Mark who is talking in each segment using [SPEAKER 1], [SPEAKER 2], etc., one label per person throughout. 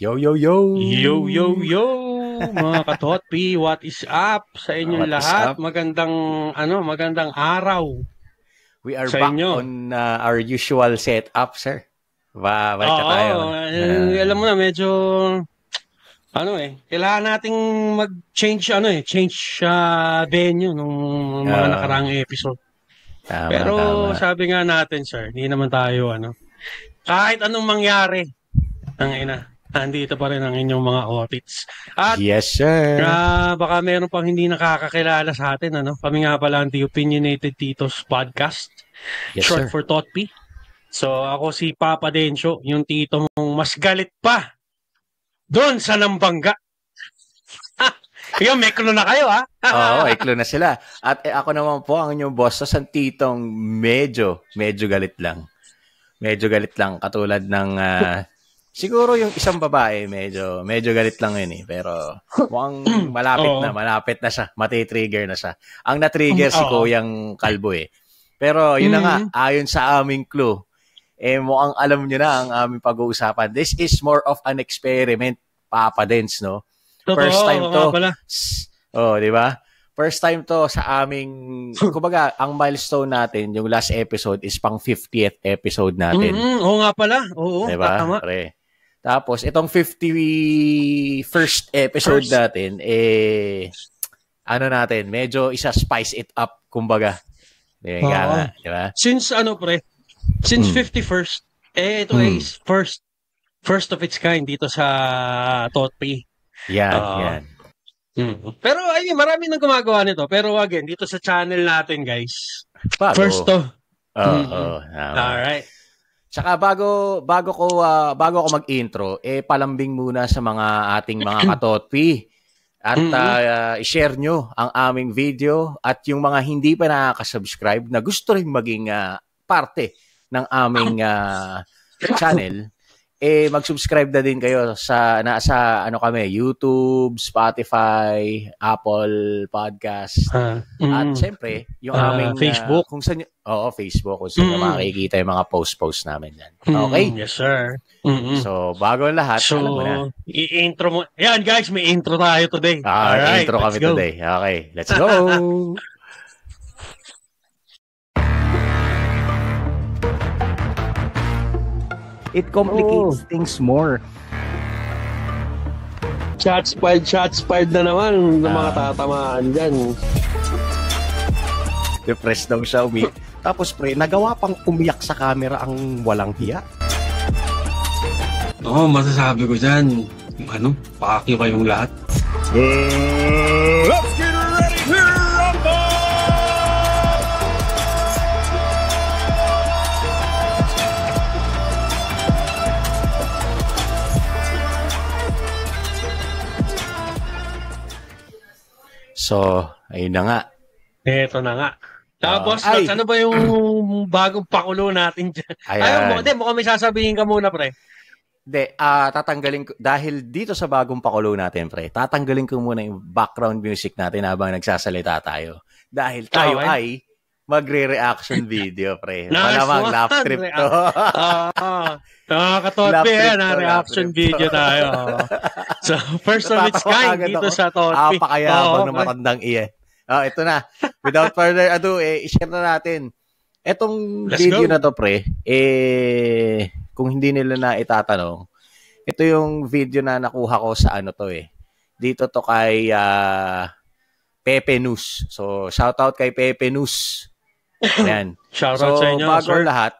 [SPEAKER 1] Yo, yo, yo!
[SPEAKER 2] Yo, yo, yo! Mga katotpi, what is up sa inyong lahat? Magandang araw.
[SPEAKER 1] We are
[SPEAKER 2] sa
[SPEAKER 1] back
[SPEAKER 2] inyo.
[SPEAKER 1] on our usual setup, sir. Balik ka tayo.
[SPEAKER 2] Alam mo na, medyo, kailangan nating mag-change, venue nung mga nakaraang episode.
[SPEAKER 1] Tama.
[SPEAKER 2] Sabi nga natin, sir, hindi naman tayo, kahit anong mangyari, andito pa rin ang inyong mga otits. At,
[SPEAKER 1] yes, sir.
[SPEAKER 2] Baka meron pang hindi nakakakilala sa atin, Kami nga pala ang The Opinionated Titos Podcast.
[SPEAKER 1] Yes,
[SPEAKER 2] short
[SPEAKER 1] sir.
[SPEAKER 2] for Totpi. So, ako si Papa Dencio, yung tito mong mas galit pa doon sa Nambangga. Yung may clue na kayo, ha?
[SPEAKER 1] Oo, may clue na sila. At ako naman po, ang inyong boss, sa titong medyo galit lang. Medyo galit lang, katulad ng... siguro yung isang babae, medyo galit lang yun eh. Pero mukhang malapit na siya. Matitrigger na siya. Ang natrigger si Kuyang Kalbo eh. Pero yun na nga, ayon sa aming clue, mukhang alam nyo na ang aming pag-uusapan. This is more of an experiment, Papa Dens, no? First time to. Di ba? First time to sa aming, kumbaga, ang milestone natin, yung last episode is pang 50th episode natin.
[SPEAKER 2] Oo nga pala. Oo,
[SPEAKER 1] diba?
[SPEAKER 2] Tama.
[SPEAKER 1] Pre. Tapos, itong 51st episode natin, medyo isa-spice it up, kumbaga. Diba?
[SPEAKER 2] Since 51st, ito is first of its kind dito sa Totpi.
[SPEAKER 1] Yan.
[SPEAKER 2] Pero ayun, marami nang gumagawa nito. Pero again, dito sa channel natin, guys. First to. Alright.
[SPEAKER 1] Saka bago ako mag-intro, palambing muna sa mga ating mga katotpi. At i-share nyo ang aming video at yung mga hindi pa nakaka-subscribe na gusto rin maging parte ng aming channel, mag-subscribe na din kayo sa YouTube, Spotify, Apple Podcast. At siyempre, yung aming
[SPEAKER 2] Facebook.
[SPEAKER 1] Facebook kung saan makikita yung mga post namin yan. Okay?
[SPEAKER 2] Yes, sir.
[SPEAKER 1] So, bago ang lahat, alam mo na.
[SPEAKER 2] I-intro mo. Yan, guys, may intro tayo today.
[SPEAKER 1] Alright, intro kami today. Okay, let's go! It complicates things more.
[SPEAKER 2] Shots fired na naman ng mga tatamaan dyan.
[SPEAKER 1] Depressed daw siya, Tapos pre, nagawa pang umiyak sa camera ang walang hiya.
[SPEAKER 2] Masasabi ko dyan, paki kayong lahat.
[SPEAKER 1] Let's get ready to rumble! So, ayun na nga.
[SPEAKER 2] Eto na nga. Tapos, ano ba yung bagong pakulo natin dyan? Mukhang may sasabihin ka muna, pre.
[SPEAKER 1] Hindi, tatanggalin ko, dahil dito sa bagong pakulo natin, pre, tatanggalin ko muna yung background music natin habang nagsasalita tayo. Dahil tayo ay magre-reaction video, pre. Malamang laugh trip to.
[SPEAKER 2] Nakakatotpi reaction video tayo. So, first of its kind dito sa Totpi.
[SPEAKER 1] Apakayabang ng matandang iyan. Ito na. Without further ado, i-share na natin. Etong video na to, pre, kung hindi nila na itatanong, ito yung video na nakuha ko sa dito to kay Pepe News. So, shoutout kay Pepe News. Ayan.
[SPEAKER 2] Shoutout sa inyo,
[SPEAKER 1] bago lahat,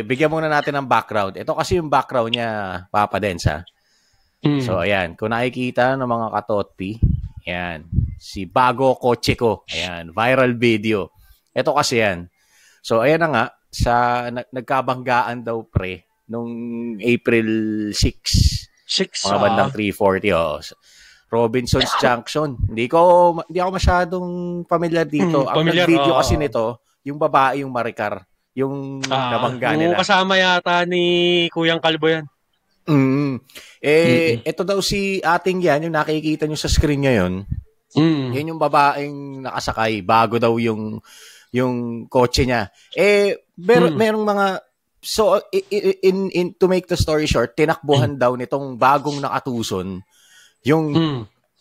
[SPEAKER 1] bigyan muna natin ng background. Ito kasi yung background niya, Papa Densa. So, ayan. Kung nakikita ng mga katotpi, ayan. Si Bago Kotse Ko. Ayan. Viral video. Ito kasi yan. So, ayan na nga. Nagkabanggaan daw, pre, nung April 6. Mga bandang 3:40. Robinson's Junction. Hindi ako masyadong familiar dito. Ang nag-video kasi nito, yung babae, yung Maricar, yung nabangga nila.
[SPEAKER 2] Kasama yata ni Kuyang Kalbo yan.
[SPEAKER 1] Ito daw si ating yan, yung nakikita nyo sa screen ngayon. Yun yung babaeng nakasakay. Bago daw yung kotse niya. Merong mga So, in to make the story short, tinakbuhan daw nitong bagong nakatuson yung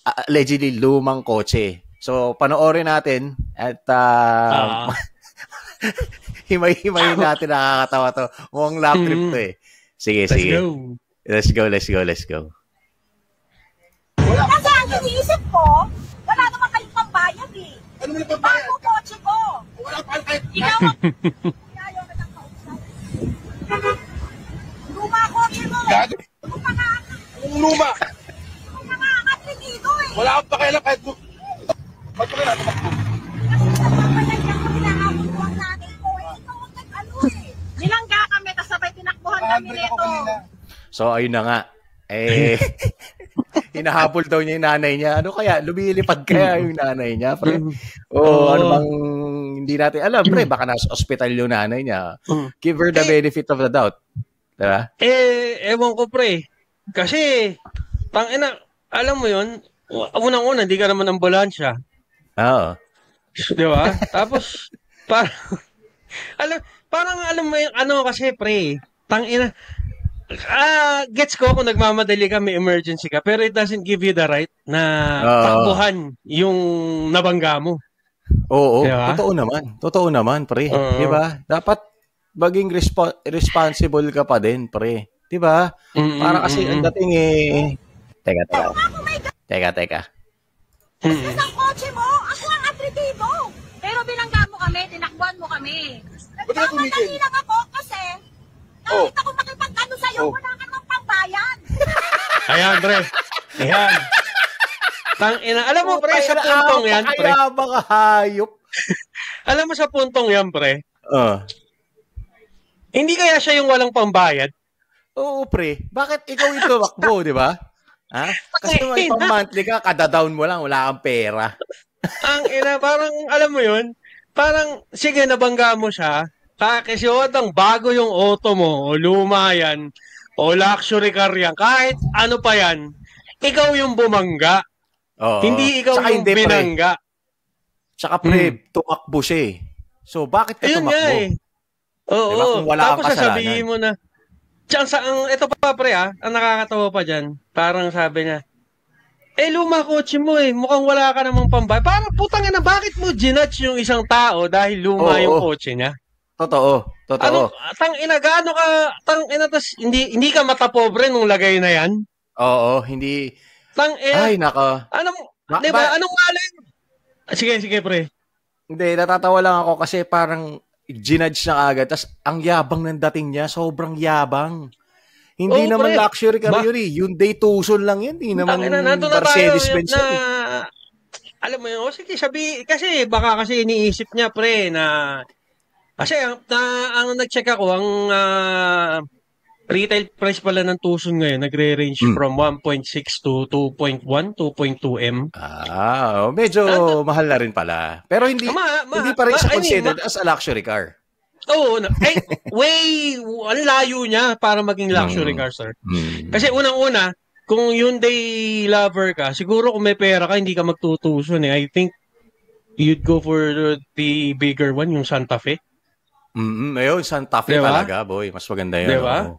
[SPEAKER 1] allegedly lumang kotse. So, panoorin natin at himay-himayin natin, nakakatawa to. Mukhang lap trip to eh. Sige. Let's go.
[SPEAKER 3] Kasi ang iniisip ko, wala naman kayong pambayad eh.
[SPEAKER 4] Ano mo yung pambayad?
[SPEAKER 3] Bago kotse ko.
[SPEAKER 4] Wala pa kahit
[SPEAKER 3] Ikaw ayaw na ng kausap. Luma kotse mo.
[SPEAKER 4] Gago. Luma.
[SPEAKER 3] Kung mga matrinido eh.
[SPEAKER 4] Wala akong pakialam kahit ba't ko kailan tumakbo?
[SPEAKER 3] Kasi sa pagpapalagyan ko, pinahabol ko ang nanay ko eh. Ikaw ang nag-ano eh. Nilangga kami, tapos sabay tinakbuhan kami
[SPEAKER 4] 100 ako
[SPEAKER 3] nito.
[SPEAKER 4] kanina.
[SPEAKER 1] So, ayun na nga. Hinahabol daw niya yung nanay niya. Ano kaya? Lumilipad kaya yung nanay niya, pre? Ano bang hindi natin alam, pre? Baka nasa ospital yung nanay niya. Give her the benefit of the doubt. Diba?
[SPEAKER 2] Ewan ko, pre. Kasi, alam mo yun, unang-una, hindi ka naman ambulansya.
[SPEAKER 1] Oo.
[SPEAKER 2] Di ba? Tapos, parang alam mo yung kasi, pre, gets ko kung nagmamadali ka, may emergency ka, pero it doesn't give you the right na takbuhan yung nabangga mo.
[SPEAKER 1] Oo,
[SPEAKER 2] diba?
[SPEAKER 1] Totoo naman, pre. Di ba? Dapat maging responsible ka pa din, pre. Di ba? Para kasi ang dating Teka.
[SPEAKER 3] Isang kotse mo, ako ang atritido. Pero binangga mo kami, tinakbuhan mo kami. Nagmamadali lang ako kasi kahit ako makipag-ano sa'yo, wala ka namang pambayan.
[SPEAKER 2] Ayan, pre. Ayan. Alam mo, pre, sa puntong yan, pre.
[SPEAKER 1] Kaya baka hayop.
[SPEAKER 2] Alam mo sa puntong yan, pre. Hindi kaya siya yung walang pambayad?
[SPEAKER 1] Oo, pre. Bakit ikaw yung tumakbo, di ba? Ha? Kasi may pang-monthly ka, kada down mo lang, wala kang pera.
[SPEAKER 2] Parang, alam mo yun, parang, sige, nabangga mo siya, kasi bago yung auto mo, o luma yan, o luxury car yan, kahit ano pa yan, ikaw yung bumangga.
[SPEAKER 1] Oo.
[SPEAKER 2] Hindi ikaw
[SPEAKER 1] Saka
[SPEAKER 2] yung binangga.
[SPEAKER 1] Tsaka pre, tumakbo siya eh. So, bakit ka
[SPEAKER 2] Ayun
[SPEAKER 1] tumakbo?
[SPEAKER 2] nga eh. Oo.
[SPEAKER 1] Diba? Kung wala
[SPEAKER 2] Tapos
[SPEAKER 1] kang kasalanan.
[SPEAKER 2] sasabihin mo na, ito pa pre ang nakakatawa pa dyan, parang sabi niya, luma kotse mo eh, mukhang wala ka namang pambay. Parang putang ina, bakit mo ginudge yung isang tao dahil luma yung kotse niya?
[SPEAKER 1] Totoo.
[SPEAKER 2] Tas hindi ka matapobre nung lagay na yan?
[SPEAKER 1] Oo, hindi. Ay, naka.
[SPEAKER 2] Di ba? Anong malay? Sige, pre.
[SPEAKER 1] Hindi, natatawa lang ako kasi parang ginudge na agad. Tas ang yabang ng dating niya, sobrang yabang. Hindi naman pre, luxury car yun eh. Yung day Tucson lang yun. Hindi naman Mercedes-Benz yun eh.
[SPEAKER 2] Alam mo yun, sige, kasi baka kasi iniisip niya, pre, na kasi ang nag-check ako, ang retail price pala ng Tucson ngayon, nagre-range from 1.6 to 2.1, 2.2 M.
[SPEAKER 1] Medyo mahal na rin pala. Pero hindi pa rin siya considered as a luxury car.
[SPEAKER 2] Oo, ang layo niya para maging luxury car, sir. Kasi unang-una, kung Hyundai lover ka, siguro kung may pera ka, hindi ka magtutuson eh. I think you'd go for the bigger one, yung Santa Fe.
[SPEAKER 1] Ayun, Santa Fe diba? Talaga, boy. Mas maganda yun.
[SPEAKER 2] Diba?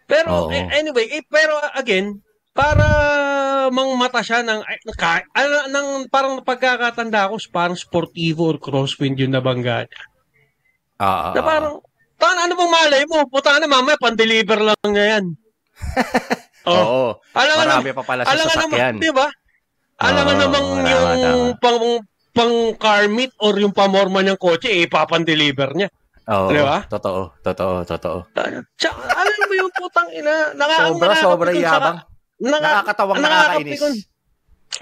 [SPEAKER 2] Pero, anyway, pero again, para mangmata siya ng parang pagkakatanda ko, parang sportivo or crosswind yung nabangga niya. Na parang, ano bang malay mo? Puta na, mamaya, pan-deliver lang niya yan.
[SPEAKER 1] Oo. Marami pa pala sa sasakyan.
[SPEAKER 2] Diba? Alam nga namang yung pang-car meet or yung pamorma niyang kotse, ipapan-deliver niya.
[SPEAKER 1] Oo,
[SPEAKER 2] diba?
[SPEAKER 1] Totoo.
[SPEAKER 2] Alam mo yung putang ina,
[SPEAKER 1] sobra yabang. Nakakatawang nakakainis.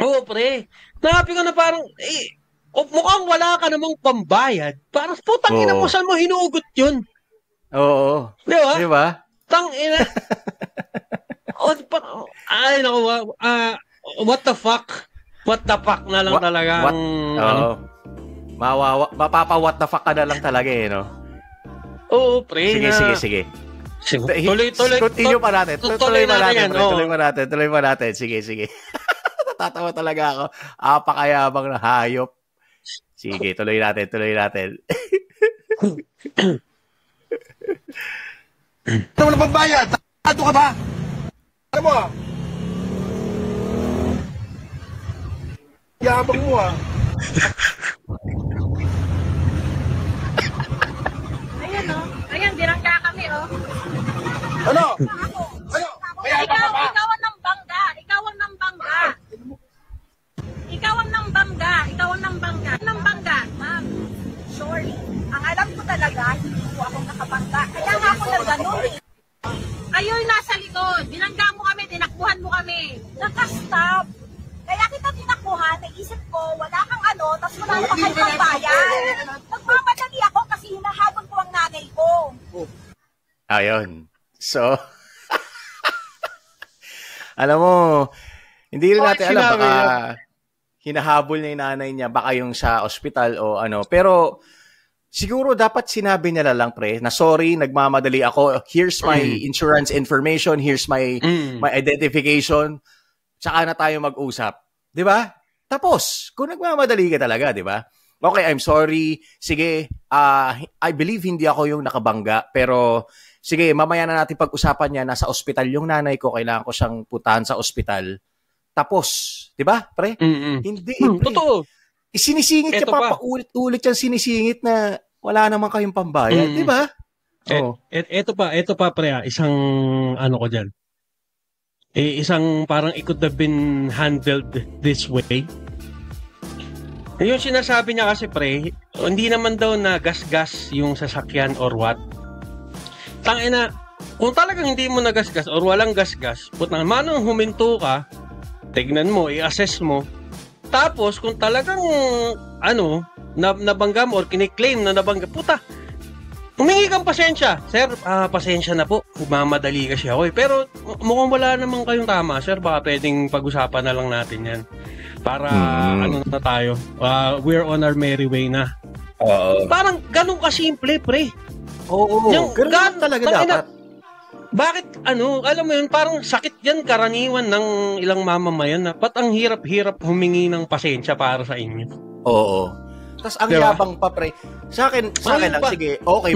[SPEAKER 2] Oo, pre. Nakapin ko na parang, mukhang wala ka namang pambayad. Parang putang ina mo, saan mo hinugot yun?
[SPEAKER 1] Oo. Diba?
[SPEAKER 2] Tang ina. Ay, naku, what the fuck? What the fuck na lang talaga.
[SPEAKER 1] Mapapa-what the fuck ka na lang talaga eh, no?
[SPEAKER 2] Oo, pre.
[SPEAKER 1] Sige.
[SPEAKER 2] Tuloy.
[SPEAKER 1] Continue pa natin. Tuloy pa natin. Sige. Natatawa talaga ako. Apakayabang na hayop. Sige, tuloy natin.
[SPEAKER 4] Ito mo na pambayad. Tato ka ba? Alam mo Yabang mo
[SPEAKER 3] Ayan Ayan, dirangga kami
[SPEAKER 4] Ano?
[SPEAKER 3] Ako.
[SPEAKER 4] Kaya ka pa?
[SPEAKER 3] Ikaw ang nang bangga. Ikaw ang nang bangga. Ikaw ang nang bangga. Ikaw ang nang bangga. Nang bangga. Ma'am, sorry. Ang alam ko talaga, hindi ko ako nakabangga. Kaya nga ako nagganon Ayo'y nasa likod. Binangga mo kami, tinakbuhan mo kami. Nakastop. Kaya kita tinakbuhan, naisip ko, wala kang tapos wala naman kayo pambayan. Nagmamadali ako kasi hinahabol ko ang nanay ko.
[SPEAKER 1] Ayun. So, alam mo, hindi rin natin alam, baka hinahabol niya yung nanay niya, baka yung sa ospital o pero siguro dapat sinabi niya lang, pre, na sorry, nagmamadali ako, here's my insurance information, here's my identification, tsaka na tayo mag-usap. Di ba? Tapos, kung nagmamadali ka talaga, di ba? Okay, I'm sorry, sige, I believe hindi ako yung nakabangga, pero sige, mamaya na natin pag-usapan niya, nasa ospital yung nanay ko, kailangan ko siyang putahan sa ospital. Tapos, di ba, pre? Hindi, pre.
[SPEAKER 2] Totoo.
[SPEAKER 1] Sinisingit siya pa, paulit-ulit yung sinisingit na wala naman kayong pambayad, di ba?
[SPEAKER 2] Ito pa, pre, isang ko dyan. Isang parang it could have been handled this way. Yung sinasabi niya kasi, pre, hindi naman daw na gas-gas yung sasakyan or what. Tangina, kung talagang hindi mo nagasgas or walang gasgas, putang manong huminto ka, tignan mo, i-assess mo. Tapos kung talagang nabangga mo or kiniklaim na nabangga, puta, humingi kang pasensya. Sir, pasensya na po, mamadali kasi ako Pero mukhang wala naman kayong tama, sir, baka pwedeng pag-usapan na lang natin yan. Para na tayo, we're on our merry way na. Parang ganun kasimple, pre.
[SPEAKER 1] Oo, ganun talaga dapat.
[SPEAKER 2] Bakit, alam mo yun, parang sakit yan karaniwan ng ilang mamamayan na ang hirap-hirap humingi ng pasensya para sa inyo.
[SPEAKER 1] Oo. Tapos ang yabang pa, pre. Sa akin lang, sige, okay,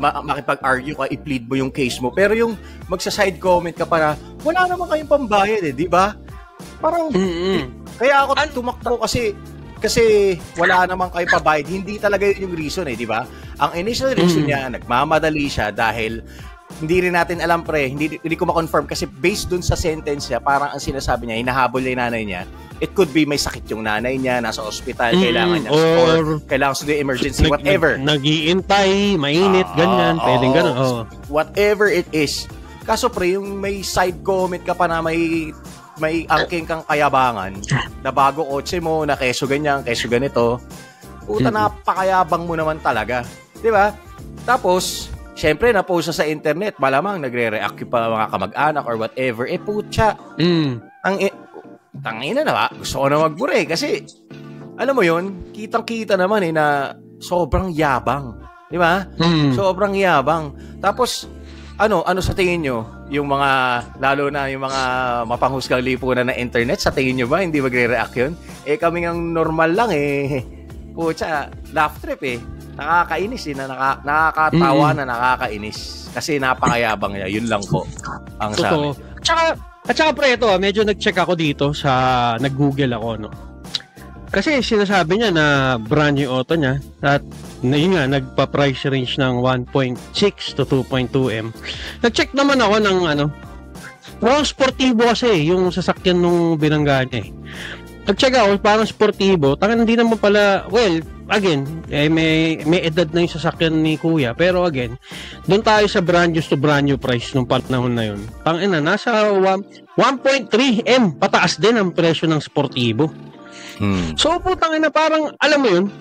[SPEAKER 1] makipag-argue ka, i-plead mo yung case mo. Pero yung magsa-side comment ka para, wala naman kayong pambayad di ba? Parang, kaya ako tumakbo kasi wala naman kayo pabayad. Hindi talaga yun yung reason di ba? Ang initial reason niya, nagmamadali siya dahil hindi rin natin alam, pre, hindi ko ma-confirm kasi based dun sa sentence niya, parang ang sinasabi niya, hinahabol niya yung nanay niya. It could be may sakit yung nanay niya, nasa ospital, kailangan niya support, kailangan sa emergency, whatever.
[SPEAKER 2] Nag-iintay, mainit, ganyan, pwedeng ganun.
[SPEAKER 1] Whatever it is. Kaso, pre, yung may side comment ka pa na may angking kang kayabangan na bago kotse mo, na keso ganyan, keso ganito, puta, napakayabang mo naman talaga. Di ba? Tapos, syempre, na-post sa internet, malamang nagre-react pa mga kamag-anak or whatever. Putya. Tangina na ba? Gusto ko na magbure kasi, alam mo yun, kitang-kita naman na sobrang yabang. Di ba? Sobrang yabang. Tapos, ano sa tingin nyo? Yung mga, lalo na yung mga mapanghusgang lipunan na internet, sa tingin nyo ba, hindi magre-react yun? Kami ng normal lang Pucha, laugh trip nakakainis nakakatawa na nakakainis. Kasi napakayabang niya. Yun lang po ang sabi.
[SPEAKER 2] At saka pre, ito, medyo nag-check ako dito nag-google ako, Kasi sinasabi niya na brand new auto niya at yun nga, nagpa-price range ng 1.6 to 2.2 M. Nag-check naman ako ng parang sportibo kasi yung sasakyan nung binangga niya Nag-check ako, parang sportibo. Hindi naman pala, well, again, may edad na yung sasakyan ni Kuya. Pero again, doon tayo sa brand new to brand new price nung panahon na yun. Nasa 1.3 M. Pataas din ang presyo ng sportibo. So, parang, alam mo yun,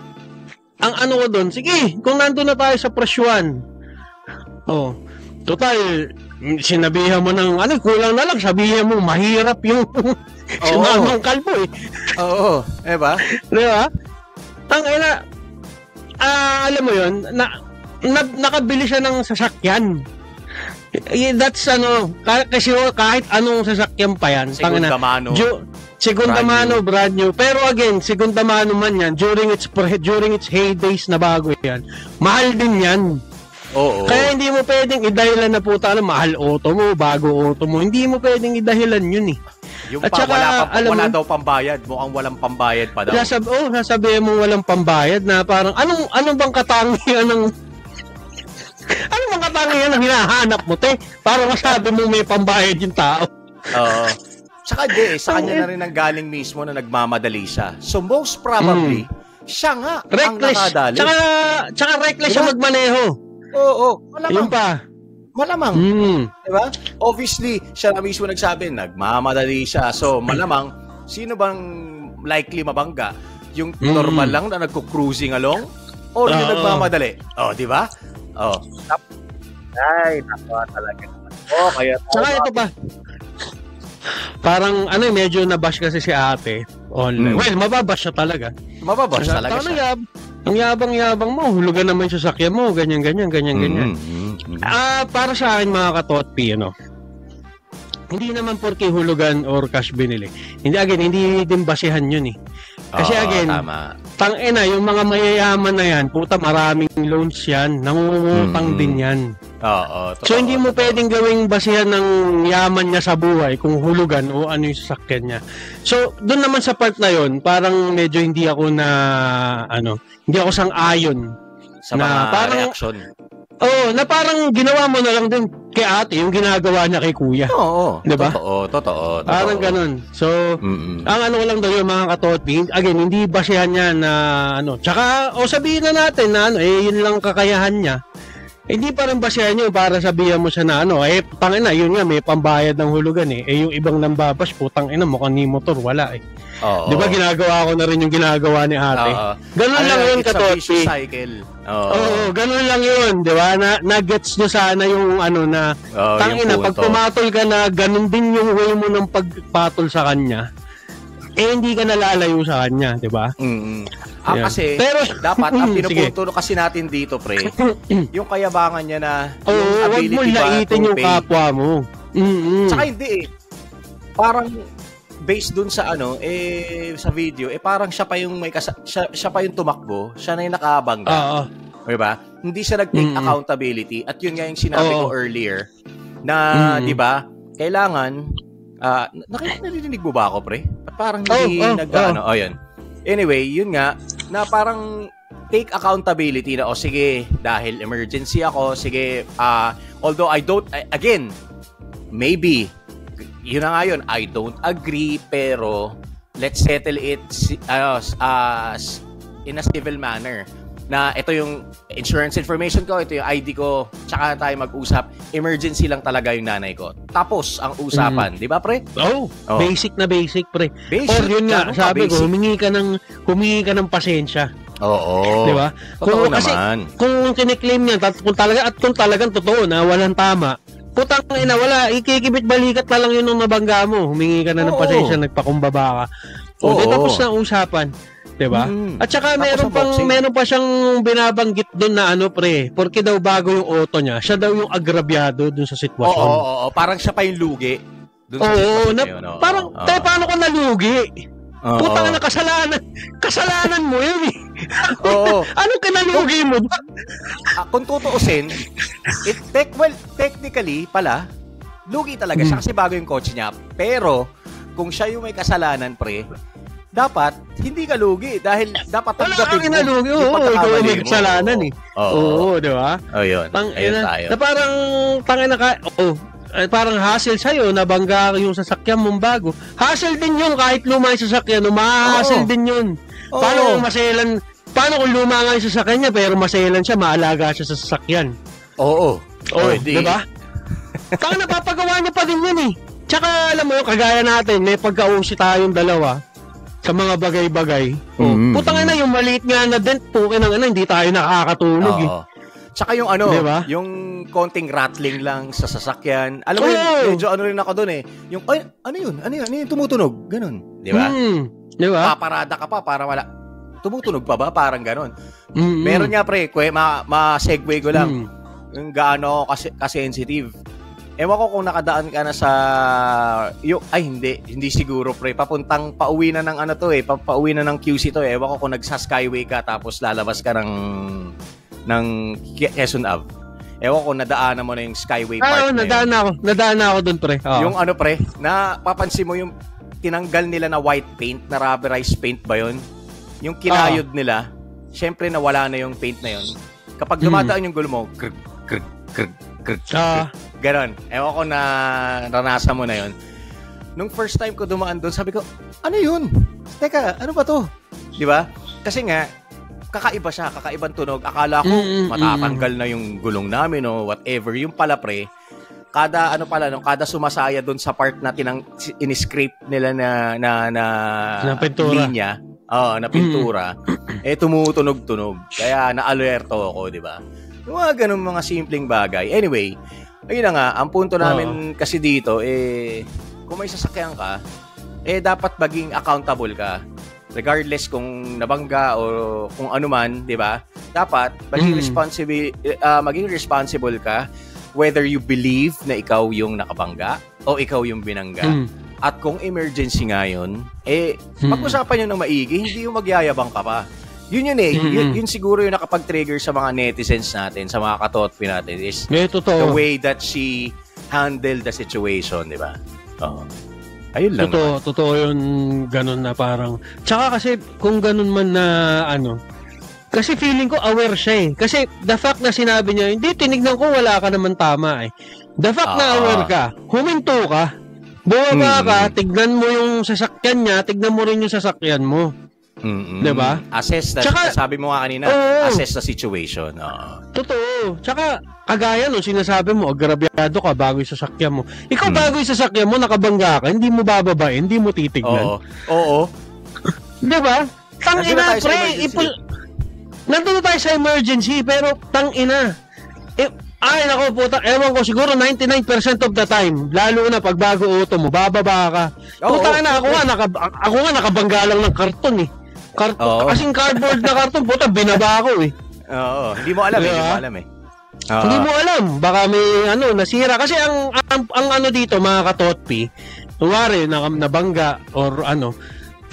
[SPEAKER 2] ang ko doon, sige, kung nandun na tayo sa presyuan, total, sinabihan mo ng, kulang na lang, sabihan mo, mahirap yung si Mamang Kalbo
[SPEAKER 1] Oo, ba?
[SPEAKER 2] Diba? Alam mo yun, nakabili siya ng sasakyan. That's kasi kahit anong sasakyan pa yan.
[SPEAKER 1] Segunda mano.
[SPEAKER 2] Segunda mano, brand new. Pero again, segunda mano man yan, during its heydays na bago yan, mahal din yan.
[SPEAKER 1] Oo.
[SPEAKER 2] Kaya hindi mo pwedeng idahilan na puta na mahal auto mo, bago auto mo. Hindi mo pwedeng idahilan yun eh.
[SPEAKER 1] Yung at saka, wala daw pambayad, mukhang walang pambayad pa daw.
[SPEAKER 2] Sasabihin mo walang pambayad na parang anong bang katangian ng anong bang katangian ng hinahanap mo, te? Para masabi mo may pambayad yung tao.
[SPEAKER 1] Oo. Saka sa kanya na rin ang galing mismo na nagmamadali siya. So most probably, siya nga
[SPEAKER 2] reckless.
[SPEAKER 1] Ang nakadali.
[SPEAKER 2] Tsaka reckless siya magmaneho.
[SPEAKER 1] Oo. Malamang.
[SPEAKER 2] Yun pa.
[SPEAKER 1] Malamang. Diba? Obviously, siya na mismo nagsabi, nagmamadali siya. So malamang, sino bang likely mabangga? Yung normal lang na nagko-cruising along? Or yung nagmamadali? Di ba? Ay, nakuha talaga naman. Kaya
[SPEAKER 2] saka ito pa. Parang medyo nabash kasi si ate online. Well, mababash siya talaga.
[SPEAKER 1] Mababash talaga siya.
[SPEAKER 2] Ang yabang-yabang mo, hulugan naman siya sakyan mo, ganyan. Para sa akin mga ka-Totpi, hindi naman porke hulugan or cash binili. Hindi din basihan yun eh. Kasi tangina, yung mga mayayaman na yan, puta maraming loans yan, nangungutang din yan. So hindi mo pwedeng gawing basihan ng yaman niya sa buhay kung hulugan o ano yung sasakyan niya. So doon naman sa part na yon, parang medyo hindi ako sang-ayon
[SPEAKER 1] sa mga reaction.
[SPEAKER 2] Na parang ginawa mo na lang din kay ate yung ginagawa niya kay kuya.
[SPEAKER 1] Oo.
[SPEAKER 2] Diba?
[SPEAKER 1] Totoo.
[SPEAKER 2] Parang ganun. So, ang lang daw yung mga ka-Totpi, again, hindi basihan niya na Tsaka, sabihin na natin na yun lang kakayahan niya. Hindi parang basihan niyo para sabihan mo siya na tangina, yun nga, may pambayad ng hulugan eh. Yung ibang nambabash, putang ina, mukhang ni motor, wala eh.
[SPEAKER 1] Oo.
[SPEAKER 2] Di ba ginagawa ko na rin yung ginagawa ni ate? Ganun lang yun, ka-Totpi. Ganun lang yun, di ba? Na-gets nyo sana yung tangina, pag pumatol ka na, ganun din yung way mo ng pagpatol sa kanya. Hindi ka nalalayo sa kanya, di ba?
[SPEAKER 1] Kasi pero, dapat ang pinupunto kasi natin dito, pre, yung kayabangan niya na yung ability ba to pay. Huwag mo laitin yung
[SPEAKER 2] kapwa mo.
[SPEAKER 1] Saka hindi parang based dun sa sa video, parang siya pa yung siya pa yung tumakbo, siya na yung nakabangga. Diba? Hindi siya nag-take accountability at yun nga yung sinabi ko earlier na, di ba, kailangan narinig mo ba ako, pre? Parang hindi yun. Anyway, yun nga, na parang take accountability na, sige, dahil emergency ako, sige, although again, maybe, yun na nga yun, I don't agree, pero let's settle it in a civil manner. Na ito yung insurance information ko, ito yung ID ko, tsaka tayo mag-usap, emergency lang talaga yung nanay ko. Tapos, ang usapan, di ba, pre?
[SPEAKER 2] Basic na basic, pre.
[SPEAKER 1] Basic,
[SPEAKER 2] or yun nga, sabi ko, humingi ka ng pasensya.
[SPEAKER 1] Oo.
[SPEAKER 2] Di ba?
[SPEAKER 1] Kasi,
[SPEAKER 2] kung kiniklaim niya, kung talagang totoo na walang tama, putang ina, wala, ikikibit balikat na lang yun nung nabangga mo. Humingi ka na ng pasensya, nagpakumbaba ka. Tapos na usapan. Diba? At saka meron pa siyang binabanggit doon na pre, porque daw bago yung auto niya, siya daw yung agrabyado doon sa sitwasyon.
[SPEAKER 1] Oo, parang siya pa yung lugi doon sa sitwasyon na yun.
[SPEAKER 2] Parang, paano ka nalugi? Putang na kasalanan mo yun eh. Anong kinalugi mo?
[SPEAKER 1] Kung tutuusin, technically pala, lugi talaga siya kasi bago yung kotse niya. Pero, kung siya yung may kasalanan, pre, dapat hindi ka lugi dahil dapat tanggapin mo
[SPEAKER 2] yung pagkakamali mo. May kasalanan eh. Oo, di ba?
[SPEAKER 1] Ayun tayo.
[SPEAKER 2] Na parang parang hassle sa'yo, nabangga yung sasakyan mong bago. Hassle din yun kahit luma yung sasakyan, mahahassle din yun. Paano kung luma nga yung sasakyan niya pero maselan siya, maalaga siya sa sasakyan? Di ba? Parang napapagawa niya pa din yun eh. Tsaka alam mo yung kagaya natin, may pagka-usi tayong dalawa sa mga bagay-bagay. Putang ina, yung maliit nga na dent, hindi tayo nakakatulog eh.
[SPEAKER 1] Tsaka yung diba? Yung konting rattling lang sa sasakyan. Alam mo medyo rin ako doon eh. Yung, ano yun? Ano yung tumutunog? Ganon. Di ba?
[SPEAKER 2] Diba?
[SPEAKER 1] Paparada ka pa para wala. Tumutunog pa ba? Parang ganon. Meron nga pre, ma-segue ko lang. Yung gaano ka-sensitive. Ewan ko kung nakadaan ka na sa hindi siguro pre, pauwi na ng pauwi na ng QC to Ewan ko kung nagsa-skyway ka tapos lalabas ka ng Quezon Ave. Ewan ko, nadaanan mo na yung Skyway Park
[SPEAKER 2] nadaan ako doon, pre.
[SPEAKER 1] Yung pre, napapansin mo yung tinanggal nila na white paint, na rubberized paint ba yun? Yung kinayod nila, syempre nawala na yung paint na yun. Kapag dumadaan yung gulo mo, ganon. Ewan ko na naranasan mo na yun. Nung first time ko dumaan doon, sabi ko, ano yun? Teka, ano ba to? Di ba? Kasi nga, kakaiba siya, kakaibang tunog. Akala ko, matatanggal na yung gulong namin o whatever. Yung pala, pre, kada sumasaya doon sa part na in-scrape nila na linya, na pintura, tumutunog-tunog. Kaya na-alerto ako, di ba? Yung mga ganun mga simpleng bagay. Anyway, ayun na nga, ang punto namin kasi dito, kung may sasakyan ka, dapat maging accountable ka. Regardless kung nabangga o kung ano man, di ba? Dapat maging responsible ka whether you believe na ikaw yung nakabangga o ikaw yung binangga. At kung emergency nga yun, pag-usapan nyo ng maigi, hindi yung magyayabang ka pa. Yun yun siguro yung nakapag-trigger sa mga netizens natin, sa mga katotpi natin is the way that she handled the situation, di ba? Ayun lang.
[SPEAKER 2] Totoo yun, ganun na parang. Tsaka kasi kung ganun man na kasi feeling ko aware siya Kasi the fact na sinabi niya, hindi, tinignan ko wala ka naman tama The fact na aware ka, huminto ka, bumaba ka, tignan mo yung sasakyan niya, tignan mo rin yung sasakyan mo. Diba?
[SPEAKER 1] Assess sabi mo nga kanina, assess the situation.
[SPEAKER 2] Totoo. Tsaka, kagaya nung sinasabi mo, agrabyado ka bago yung sasakyan mo. Ikaw bago yung sasakyan mo, nakabangga ka, hindi mo bababain, hindi mo titignan.
[SPEAKER 1] Oo.
[SPEAKER 2] Diba? Tangina, pre. Nandun tayo sa emergency, pero tangina. Nako puta, ewan ko, siguro 99% of the time, lalo na pag bago auto mo, bababa ka. Puta na, ako nga nakabangga lang ng karton Kasing cardboard na karton, puta, binaba ko
[SPEAKER 1] Oo, hindi mo alam
[SPEAKER 2] Hindi mo alam, baka may nasira. Kasi ang dito, mga katotpi, tuwari, nabangga, or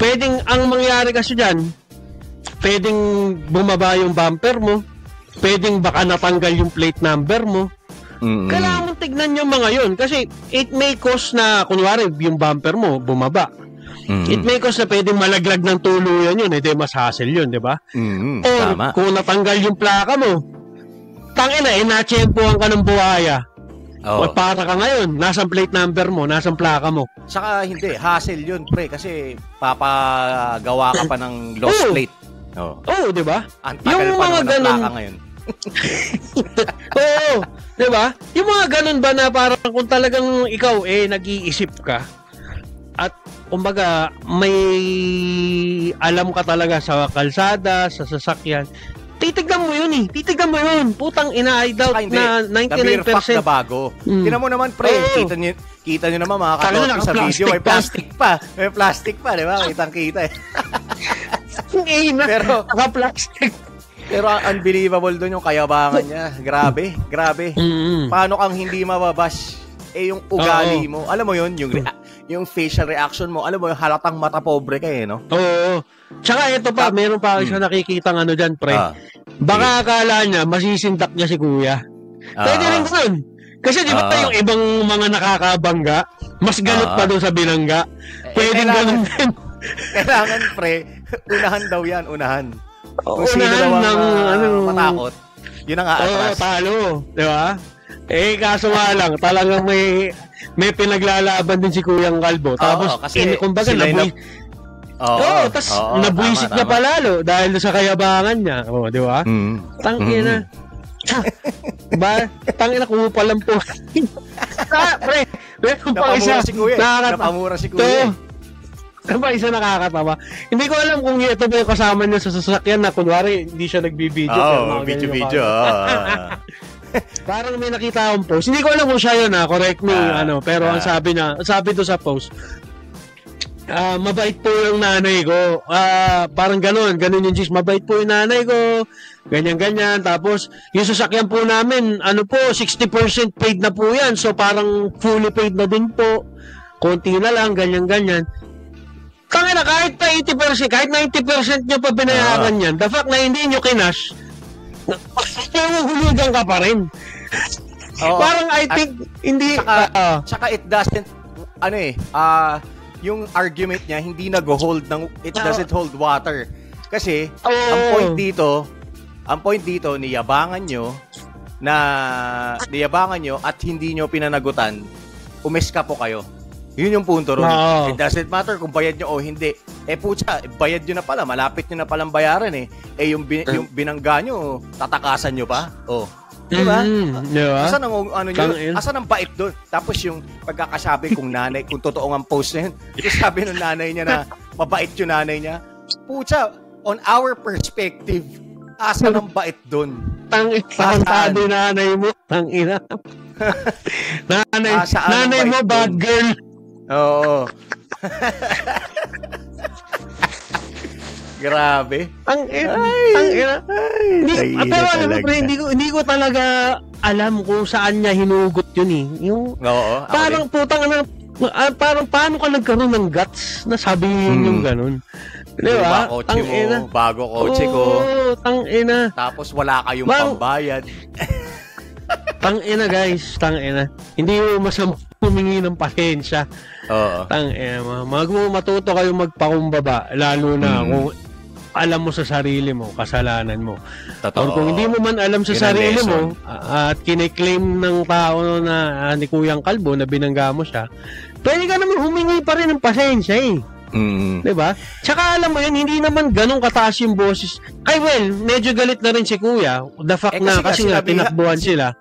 [SPEAKER 2] pwedeng, ang mangyari kasi dyan, pwedeng bumaba yung bumper mo, pwedeng baka natanggal yung plate number mo. Kailangan mong tignan yung mga yun. Kasi it may cause na, kunwari, yung bumper mo, bumaba. It may cause na pwedeng malaglag ng tuluyan yun. Mas hassle yun, di ba? Or
[SPEAKER 1] tama.
[SPEAKER 2] Kung natanggal yung plaka mo, tangina, natsyempohan ka ng buhaya. O para ka ngayon, nasang plate number mo, nasang plaka mo.
[SPEAKER 1] Saka hindi, hassle yun, pre. Kasi papagawa ka pa ng lost plate.
[SPEAKER 2] Oo, di ba?
[SPEAKER 1] Ang tagal pa naman ng plaka ngayon.
[SPEAKER 2] Oo, di ba? Yung mga ganun ba na parang kung talagang ikaw nag-iisip ka at kumbaga may alam ka talaga sa kalsada, sa sasakyan, titignan mo yun Titignan mo yun. Putang ina, I doubt na 99%.
[SPEAKER 1] The mere fact na bago. Tingnan mo naman, pre. Kita nyo naman mga katotpi sa video. May plastic pa, di ba? Kitang-kita
[SPEAKER 2] Pero naka-plastic.
[SPEAKER 1] Pero unbelievable doon yung kayabangan niya. Grabe. Paano kang hindi mababash? Yung ugali mo. Alam mo yun, yung facial reaction mo. Alam mo yung halatang mata pobre ka no?
[SPEAKER 2] Oo. Tsaka ito pa, meron pa siya nakikitang dyan, pre. Baka akala niya, masisindak niya si kuya. Pwede rin doon. Kasi di ba yung ibang mga nakakabangga, mas galit pa doon sa binangga. Pwede ganun din.
[SPEAKER 1] Kailangan, pre, unahan daw yan, unahan. Kung
[SPEAKER 2] unahan ng
[SPEAKER 1] matakot, yun ang aatras.
[SPEAKER 2] Talo, di ba? Kaso nga lang, talagang may pinaglalaban din si Kuyang Kalbo. Tapos, kumbaga, nabuisit niya palalo dahil sa kayabangan niya. Di ba? Tangina. Ba? Tangina, kumupa lang po. Pre,
[SPEAKER 1] napamura si Kuya. Napamura si Kuya.
[SPEAKER 2] Diba, isa nakakatawa. Hindi ko alam kung ito ba yung kasama niya sa sasakyan na kunwari hindi siya nag-video.
[SPEAKER 1] Video.
[SPEAKER 2] Parang may nakita akong post. Hindi ko alam kung siya yun correct me. Pero ang sabi doon sa post, mabait po yung nanay ko. Parang ganun yung gist. Mabait po yung nanay ko. Ganyan. Tapos, yung sasakyan po namin, 60% paid na po yan. So, parang fully paid na din po. Konti na lang, ganyan. Tangina, kahit pa 80%, kahit 90% nyo pa binayaran yan, the fact na hindi nyo kinash, hulugan ka pa rin. Parang I think, hindi...
[SPEAKER 1] Tsaka it doesn't, yung argument niya, hindi nag-hold it doesn't hold water. Kasi, ang point dito, niyabangan nyo at hindi nyo pinanagutan, umeska po kayo. Yun yung punto ron. It doesn't matter kung bayad nyo o hindi. Putya, bayad nyo na pala, malapit nyo na palang bayaran eh. Yung binangga nyo, tatakasan nyo pa. Diba? Asan ang bait doon? Tapos yung pagkakasabi kung nanay, kung totoong ang post na yun, yung sabi ng nanay niya na mabait yung nanay niya, putya, on our perspective, asan ang bait doon?
[SPEAKER 2] Tangintado nanay mo, tangina. nanay mo, bad girl.
[SPEAKER 1] Oo. Grabe.
[SPEAKER 2] Tangina. Pero alam mo, pre, hindi ko talaga alam kung saan niya hinugot yun eh. Parang putang parang paano ka nagkaroon ng guts na sabihin yung ganun. Diba?
[SPEAKER 1] Bago kotse ko.
[SPEAKER 2] Tangina.
[SPEAKER 1] Tapos wala kayong pambayad.
[SPEAKER 2] Tangina guys, tangina. Hindi mo masama humingi ng pasensya. Tangina. Matuto kayo magpakumbaba, lalo na kung alam mo sa sarili mo, kasalanan mo. Or kung hindi mo man alam sa sarili mo, at kiniklaim ng tao na ni Kuyang Kalbo na binangga mo siya, pwede ka naman humingi pa rin ng pasensya eh. Diba? Tsaka alam mo yun, hindi naman ganun kataas yung boses. Medyo galit na rin si Kuya. The fact na kasi nga tinakbuhan sila.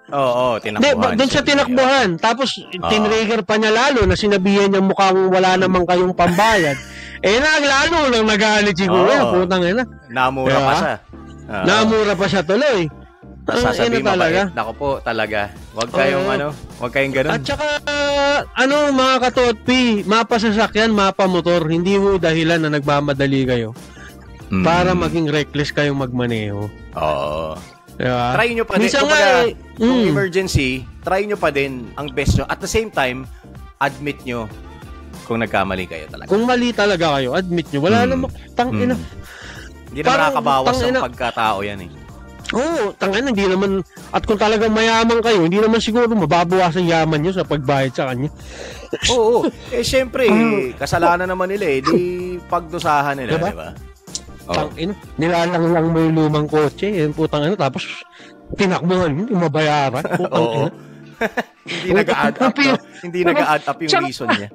[SPEAKER 1] Tinakbuhan.
[SPEAKER 2] Doon sa tinakbuhan. Tapos tinrigger pa niya lalo na sinabihan niya mukhang wala naman kayong pambayad. Naglalo lang nagalit si Kuya. Putang ina.
[SPEAKER 1] Namura pa siya.
[SPEAKER 2] Namura pa siya tuloy.
[SPEAKER 1] Sasabihin mo ba, nako po talaga. Huwag kayong ganun.
[SPEAKER 2] At saka, mga katotpi, mapasasakyan, mapamotor, hindi mo dahilan na nagmamadali kayo para maging reckless kayong magmaneho. Diba?
[SPEAKER 1] Try nyo pa din. Kung emergency, try nyo pa din ang best nyo. At the same time, admit nyo kung nagkamali kayo talaga.
[SPEAKER 2] Kung mali talaga kayo, admit nyo. Wala namang tangina.
[SPEAKER 1] Hindi na makakabawas ng pagkatao yan eh.
[SPEAKER 2] Tangina, hindi naman, at kung talagang mayaman kayo, hindi naman siguro mababawasan yaman nyo sa pagbayad sa kanya.
[SPEAKER 1] Siyempre, kasalanan naman nila di pagdusahan nila, diba?
[SPEAKER 2] Tangina, nilalang lang mo yung lumang kotse, putang tapos tinakbuhan, hindi mabayaran.
[SPEAKER 1] Hindi nag-add up yung reason niya.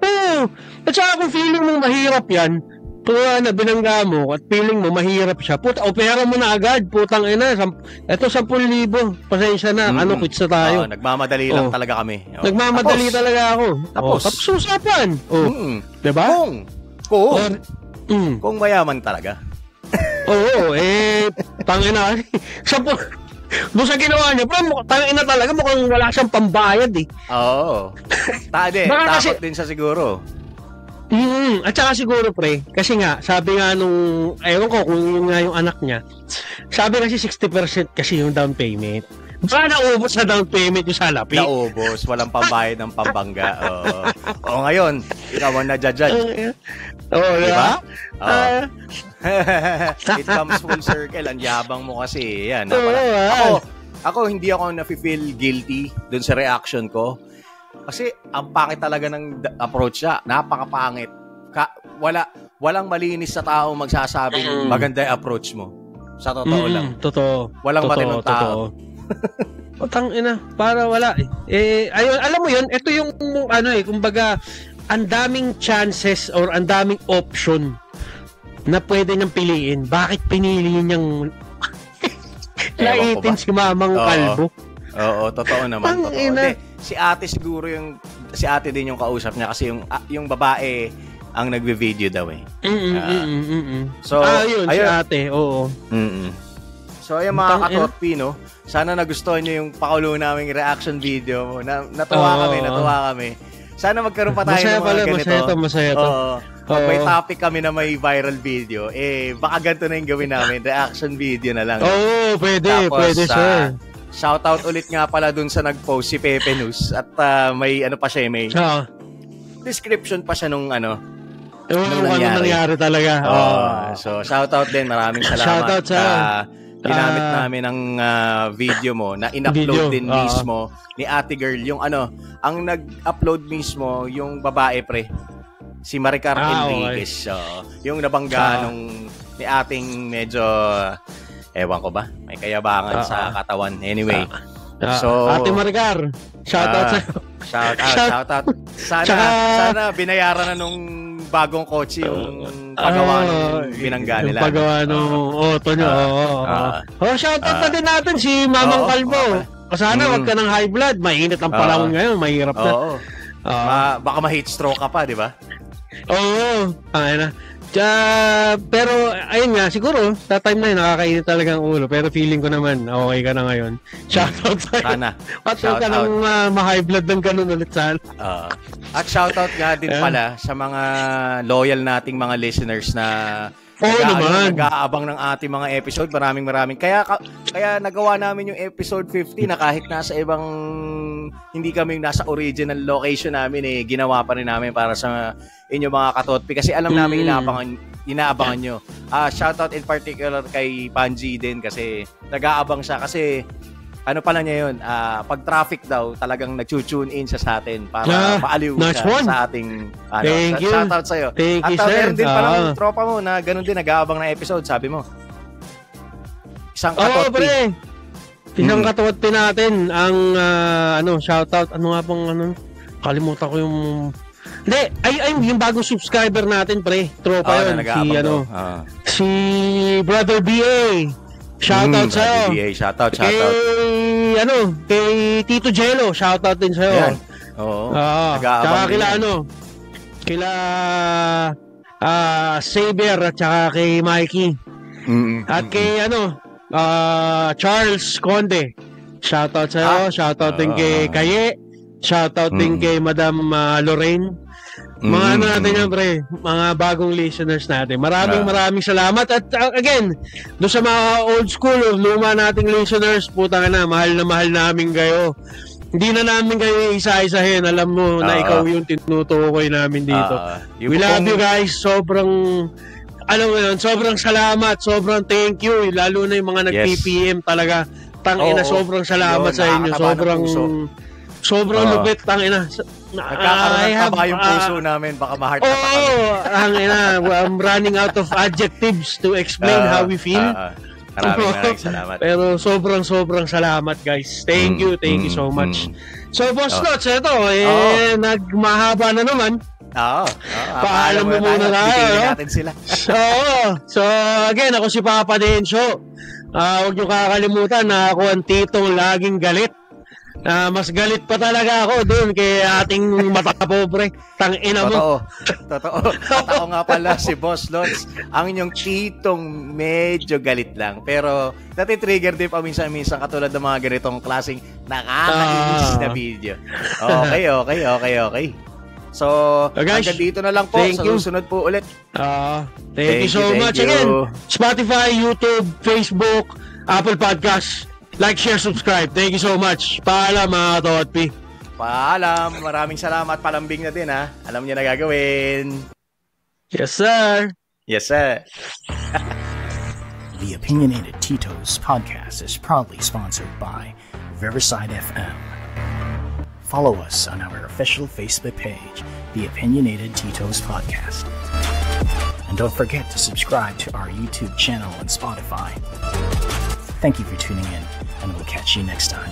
[SPEAKER 2] At saka kung feeling mo mahirap yan, na binangga mo at feeling mo mahirap siya, opera mo na agad, putang ina, eto 10,000, pasensya na, quits na tayo.
[SPEAKER 1] Nagmamadali lang talaga kami.
[SPEAKER 2] Nagmamadali talaga ako. Tapos usapan. Diba?
[SPEAKER 1] Kung mayaman talaga.
[SPEAKER 2] Tangina. Doon sa ginawa niya, bro, tangina talaga, mukhang wala siyang pambayad eh.
[SPEAKER 1] Takot din siya siguro.
[SPEAKER 2] At saka siguro pre, kasi nga sabi nga nung ewan ko kung yung nga yung anak niya, sabi kasi 60% kasi yung down payment. Baka naubos sa down payment yung salapi.
[SPEAKER 1] Naubos, walang pambayad ng pambangga. Ngayon, ikaw ang na-judge. Diba? It comes full circle. Ang yabang mo kasi. Yan. Ako, hindi ako na-feel guilty dun sa reaction ko. Kasi ang pangit talaga ng approach niya. Napakapangit. Walang malinis sa tao magsasabing maganda yung approach mo. Sa totoo lang.
[SPEAKER 2] Totoo.
[SPEAKER 1] Walang matinong tao.
[SPEAKER 2] Tangina, para wala ayun, alam mo yun, ito yung kumbaga, ang daming chances or ang daming option na pwede niyang piliin. Bakit pinili niyang laitin si Mamang Kalbo?
[SPEAKER 1] Totoo naman. Si ate siguro si ate din yung kausap niya kasi yung babae ang nagbe-video daw eh. So,
[SPEAKER 2] yun, si ate, oo.
[SPEAKER 1] So, ayun mga katotpi, no? Sana nagustuhan nyo yung pakulo naming reaction video mo. Natuwa kami. Sana magkaroon pa tayo ng mga ganito.
[SPEAKER 2] Masaya to.
[SPEAKER 1] Pag may topic kami na may viral video, baka ganito na yung gawin namin. Reaction video na lang.
[SPEAKER 2] Pwede sir.
[SPEAKER 1] Shoutout ulit nga pala dun sa nag-post si Pepe News at may pa siya, may description pa siya nung nung
[SPEAKER 2] nangyari talaga.
[SPEAKER 1] So shoutout din, maraming salamat.
[SPEAKER 2] Shoutout
[SPEAKER 1] ginamit namin ang video mo na in-upload din mismo ni Ate Girl. Yung ang nag-upload mismo yung babae pre. Si Maricar Enriquez. Okay. Yung nabangga nung ni ating medyo ewan ko ba, may kayabangan sa katawan. Anyway. So
[SPEAKER 2] Ate Maricar, shout out sa'yo.
[SPEAKER 1] Shout out. Sana binayaran na nung bagong kotse yung paggawa ng binangga nila.
[SPEAKER 2] Yung paggawa ng auto nyo. Shout out na din natin si Mamang Kalbo. Sana wag ka ng high blood. Mainit ang panahon ngayon. Mahirap na.
[SPEAKER 1] Baka ma-heat stroke ka pa, di ba?
[SPEAKER 2] Oo. Ayun na. Pero ayun nga, siguro sa time na yun nakakainit talaga ang ulo, pero feeling ko naman okay ka na ngayon. Shoutout sa'yo.
[SPEAKER 1] Sana.
[SPEAKER 2] Shout ka ng ma-high blood ng ganun ulit sana.
[SPEAKER 1] At shoutout nga din pala sa mga loyal nating mga listeners na nag-aabang ng ating mga episode. Maraming. Kaya nagawa namin yung episode 50 na kahit nasa ibang hindi kami nasa original location namin ginawa pa rin namin para sa inyo mga katotpi kasi alam namin inaabangan nyo. Shoutout in particular kay Panji din kasi nag-aabang siya kasi pala niya yun, pag traffic daw talagang nag-tune in siya sa atin para paaliw siya sa ating
[SPEAKER 2] Thank you.
[SPEAKER 1] Shoutout sa'yo.
[SPEAKER 2] Thank you, sir.
[SPEAKER 1] Meron din palang tropa mo na ganun din nag-aabang na episode, sabi mo. Isang katotpi.
[SPEAKER 2] Isang katotpi natin ang shoutout. Ano nga pong kalimutan ko yung hindi, ay yung bagong subscriber natin pre. Tropa yun. Si Brother BA. Shoutout sa'yo.
[SPEAKER 1] BA, shoutout.
[SPEAKER 2] Kay Tito Jello, shoutout din sa'yo.
[SPEAKER 1] Ayan. Oo.
[SPEAKER 2] Tsaka kila Saber at tsaka kay Mikey. At kay Charles Conde. Shoutout sa'yo. Shoutout din kay Kaye. Shoutout din kay Madam Lorraine. Mga natin yan, pre. Mga bagong listeners natin. Maraming salamat. At again, doon sa mga old school, luma nating listeners, putang na, mahal namin kayo. Hindi na namin kayo isa-isahin. Alam mo na ikaw yung tinutukoy namin dito. We love you guys. Sobrang salamat. Sobrang thank you. Lalo na yung mga nag-PPM talaga. Tangina, sobrang salamat sa inyo. Sobrang lupit, tangina.
[SPEAKER 1] Nagkakaroon ng taba yung puso namin. Baka ma-heart attack kami.
[SPEAKER 2] I'm running out of adjectives to explain how we feel.
[SPEAKER 1] Maraming salamat.
[SPEAKER 2] Pero sobrang salamat, guys. Thank you so much. So, Boss Lots, ito, nagmahaba na naman. Paalam mo muna tayo.
[SPEAKER 1] Natin sila.
[SPEAKER 2] So, again, ako si Papa Denso. Huwag niyo kakalimutan na ako ang titong laging galit. Mas galit pa talaga ako doon kay ating matapobre. Tangina mo.
[SPEAKER 1] Totoo nga pala si Boss Lots. Ang inyong titong medyo galit lang. Pero natitrigger din pa minsan-minsan katulad ng mga ganitong klaseng nakakainis na video. Okay. So,
[SPEAKER 2] guys,
[SPEAKER 1] hanggang dito na lang po. Sa susunod po ulit.
[SPEAKER 2] Thank you so much. Again, Spotify, YouTube, Facebook, Apple Podcasts. Like, share, subscribe. Thank you so much. Paalam mga katotpi.
[SPEAKER 1] Paalam. Maraming salamat. Palambing na din ha. Alam niyo na gagawin.
[SPEAKER 2] Yes, sir.
[SPEAKER 1] Yes, sir.
[SPEAKER 5] The Opinionated Tito's podcast is proudly sponsored by Riverside FM. Follow us on our official Facebook page, The Opinionated Tito's Podcast. And don't forget to subscribe to our YouTube channel and Spotify. Thank you for tuning in, and we'll catch you next time.